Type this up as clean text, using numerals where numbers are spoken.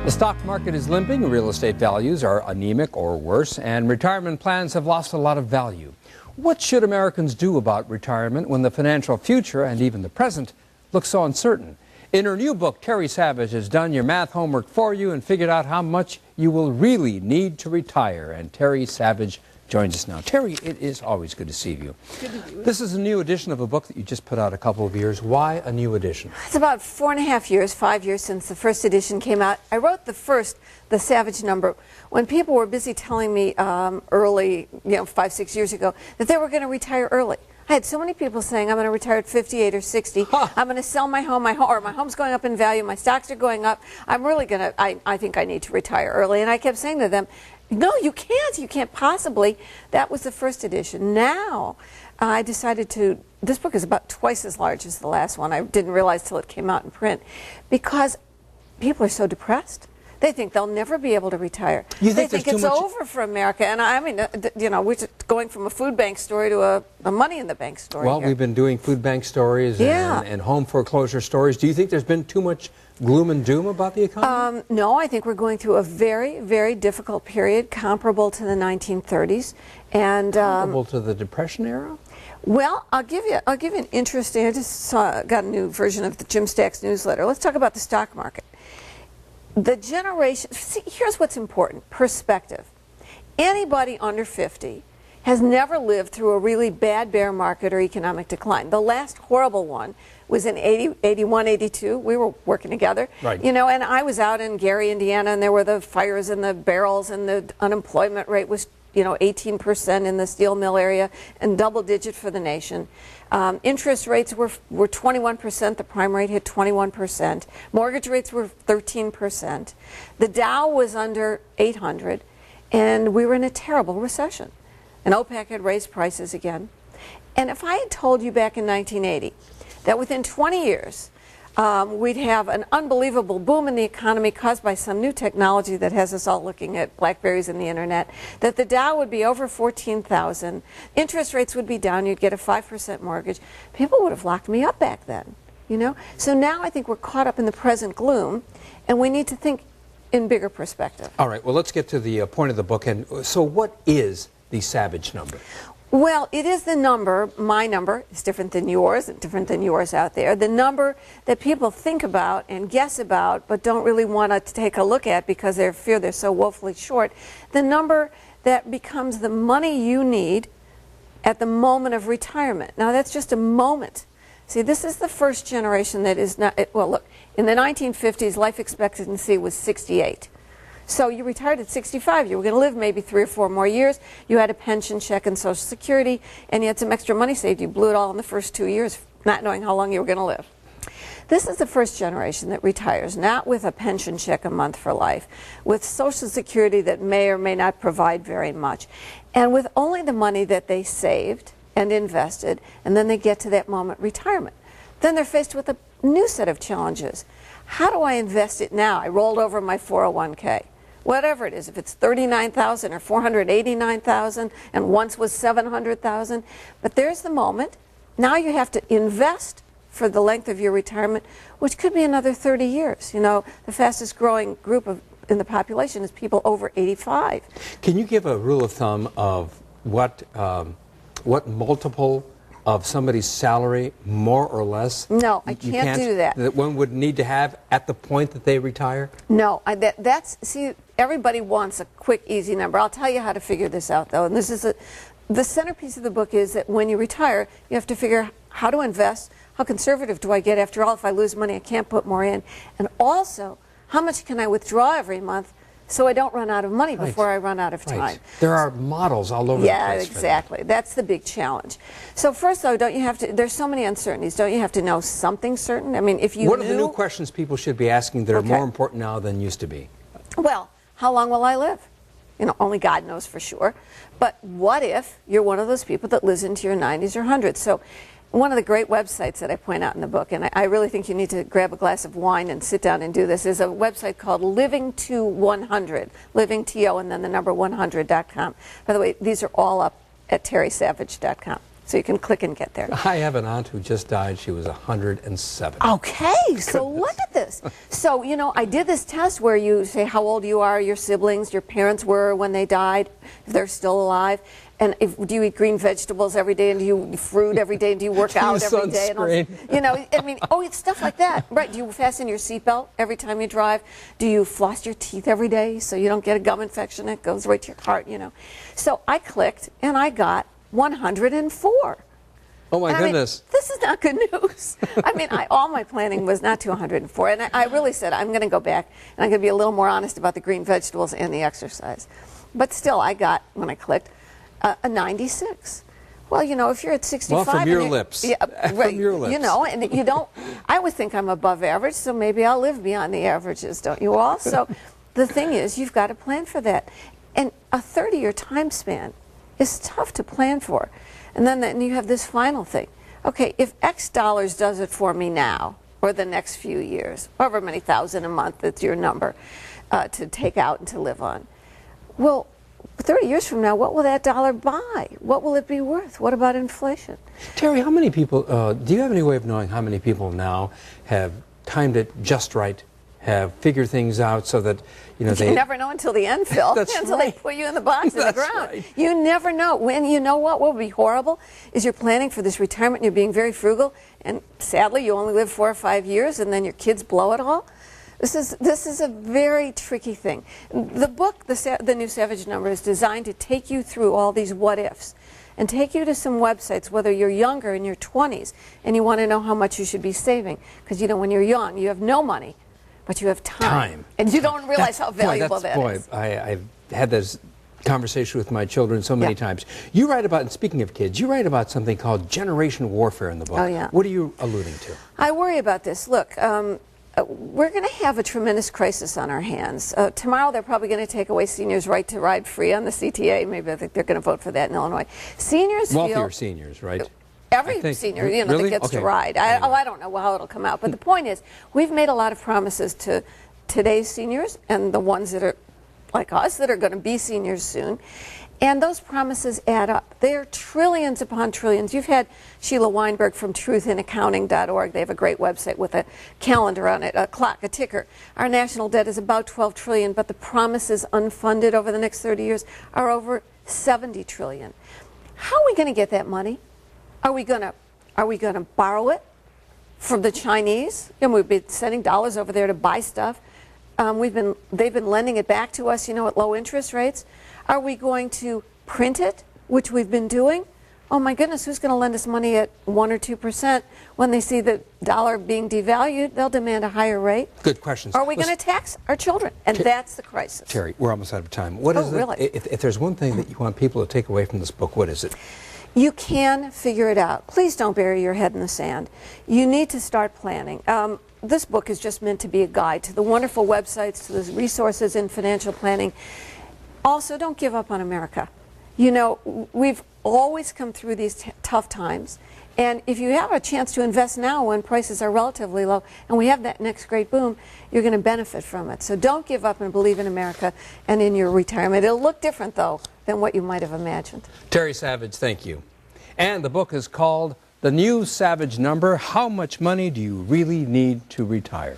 The stock market is limping, real estate values are anemic or worse, and retirement plans have lost a lot of value. What should Americans do about retirement when the financial future and even the present look so uncertain? In her new book, Terry Savage has done your math homework for you and figured out how much you will really need to retire. And Terry Savage joins us now. Terry, it is always good to see you. Good to do it. This is a new edition of a book that you just put out a couple of years. Why a new edition? It's about 4.5 years, 5 years since the first edition came out. I wrote the Savage number, when people were busy telling me early, 5, 6 years ago, that they were going to retire early. I had so many people saying, I'm going to retire at 58 or 60. Huh. I'm going to sell my home, or my home's going up in value, my stocks are going up. I'm really going to, I think I need to retire early. And I kept saying to them, no, you can't. You can't possibly. That was the first edition. Now, I decided to, this book is about twice as large as the last one. I didn't realize till it came out in print, because people are so depressed. They think they'll never be able to retire. They think it's over for America. And I mean, we're going from a food bank story to a money in the bank story. Well, here. We've been doing food bank stories and home foreclosure stories. Do you think there's been too much gloom and doom about the economy? No, I think we're going through a very, very difficult period, comparable to the 1930s, and comparable to the Depression era. Well, I'll give you an interesting. I just got a new version of the Jim Stack's newsletter. Let's talk about the stock market. The generation. See, here's what's important: perspective. Anybody under 50 has never lived through a really bad bear market or economic decline. The last horrible one was in 81, 82. We were working together. Right. And I was out in Gary, Indiana, and there were the fires in the barrels, and the unemployment rate was 18% in the steel mill area and double-digit for the nation. Interest rates were 21%. The prime rate hit 21%. Mortgage rates were 13%. The Dow was under 800, and we were in a terrible recession. And OPEC had raised prices again. And if I had told you back in 1980 that within 20 years we'd have an unbelievable boom in the economy caused by some new technology that has us all looking at BlackBerries and the internet, that the Dow would be over 14,000, interest rates would be down, you'd get a 5% mortgage, people would have locked me up back then, So now I think we're caught up in the present gloom, and we need to think in bigger perspective. All right, well, let's get to the point of the book. And so what is the Savage number? Well, it is the number, my number, is different than yours and different than yours out there, the number that people think about and guess about but don't really want to take a look at because they fear they're so woefully short, the number that becomes the money you need at the moment of retirement. Now, that's just a moment. See, this is the first generation that is not, well, look, in the 1950s, life expectancy was 68. So you retired at 65. You were going to live maybe 3 or 4 more years. You had a pension check and Social Security, and you had some extra money saved. You blew it all in the first 2 years, not knowing how long you were going to live. This is the first generation that retires, not with a pension check a month for life, with Social Security that may or may not provide very much, and with only the money that they saved and invested, and then they get to that moment, retirement. Then they're faced with a new set of challenges. How do I invest it now? I rolled over my 401k. Whatever it is, if it's 39,000 or 489,000, and once was 700,000, but there's the moment. Now you have to invest for the length of your retirement, which could be another 30 years. The fastest growing group in the population is people over 85. Can you give a rule of thumb of what multiple of somebody's salary, more or less? No, I can't do that. That one would need to have at the point that they retire? No, see, everybody wants a quick, easy number. I'll tell you how to figure this out, though. And this is the centerpiece of the book is that when you retire, you have to figure how to invest, how conservative do I get? After all, if I lose money, I can't put more in. And also, how much can I withdraw every month so I don't run out of money before I run out of time? Right. There are models all over the place. Yeah, exactly. That's the big challenge. So first, though, don't you have to, there's so many uncertainties. Don't you have to know something certain? I mean, if you What are the new questions people should be asking that are more important now than used to be? Well, how long will I live? Only God knows for sure. But what if you're one of those people that lives into your 90s or 100s? So one of the great websites that I point out in the book, and I really think you need to grab a glass of wine and sit down and do this, is a website called Living to 100, Living to and then the number 100.com. By the way, these are all up at terrysavage.com. So you can click and get there. I have an aunt who just died. She was 107. Okay, so look at this. So, you know, I did this test where you say how old you are, your siblings, your parents were when they died, if they're still alive, and do you eat green vegetables every day, and do you eat fruit every day, and do you work out every day? And all, you know, I mean, it's stuff like that. Right, do you fasten your seatbelt every time you drive? Do you floss your teeth every day so you don't get a gum infection that goes right to your heart, you know? So I clicked, and I got 104. Oh my goodness. Mean, this is not good news. I mean, all my planning was not to 104. And I really said, I'm going to go back and I'm going to be a little more honest about the green vegetables and the exercise. But still, I got, when I clicked, a 96. Well, you know, if you're at 65. Well, from your lips. Yeah, right, from your lips. You know, and you don't, I always think I'm above average, so maybe I'll live beyond the averages, don't you all? So the thing is, you've got to plan for that. And a 30-year time span is tough to plan for. And then you have this final thing. Okay, if X dollars does it for me now, or the next few years, however many thousand a month, that's your number to take out and to live on. Well, 30 years from now, what will that dollar buy? What will it be worth? What about inflation? Terry, how many people, do you have any way of knowing how many people now have timed it just right, have figured things out so that, you know, you never know until the end, Phil. Until they put you in the box in the ground. Right. You never know. When you know what will be horrible is you're planning for this retirement and you're being very frugal, and sadly you only live 4 or 5 years, and then your kids blow it all. This is a very tricky thing. The book, The New Savage Number, is designed to take you through all these what ifs and take you to some websites, whether you're younger in your 20s and you want to know how much you should be saving. Because, you know, when you're young, you have no money, but you have time. And you don't realize how valuable that is. I've had this conversation with my children so many times. You write about, and speaking of kids, you write about something called generation warfare in the book. Oh, yeah. What are you alluding to? I worry about this. Look, we're going to have a tremendous crisis on our hands. Tomorrow they're probably going to take away seniors' right to ride free on the CTA. Maybe I think they're going to vote for that in Illinois. Seniors Wealthier seniors, right? Every senior, you know, really? that gets to ride. I don't know how it'll come out. But the point is, we've made a lot of promises to today's seniors and the ones that are like us that are going to be seniors soon. And those promises add up. They're trillions upon trillions. You've had Sheila Weinberg from truthinaccounting.org. They have a great website with a calendar on it, a clock, a ticker. Our national debt is about 12 trillion, but the promises unfunded over the next 30 years are over 70 trillion. How are we going to get that money? Are we going to borrow it from the Chinese? And we've been sending dollars over there to buy stuff. They've been lending it back to us, you know, at low interest rates. Are we going to print it, which we've been doing? Oh my goodness, who's going to lend us money at 1 or 2%? When they see the dollar being devalued, they'll demand a higher rate. Good questions. Are we going to tax our children? And that's the crisis. Terry, we're almost out of time. What is really? If there's one thing that you want people to take away from this book, what is it? You can figure it out. Please don't bury your head in the sand. You need to start planning. This book is just meant to be a guide to the wonderful websites, to the resources in financial planning. Also, don't give up on America. You know, we've always come through these tough times. And if you have a chance to invest now when prices are relatively low and we have that next great boom, you're going to benefit from it. So don't give up and believe in America and in your retirement. It'll look different, though, than what you might have imagined. Terry Savage, thank you. And the book is called The New Savage Number: How Much Money Do You Really Need to Retire?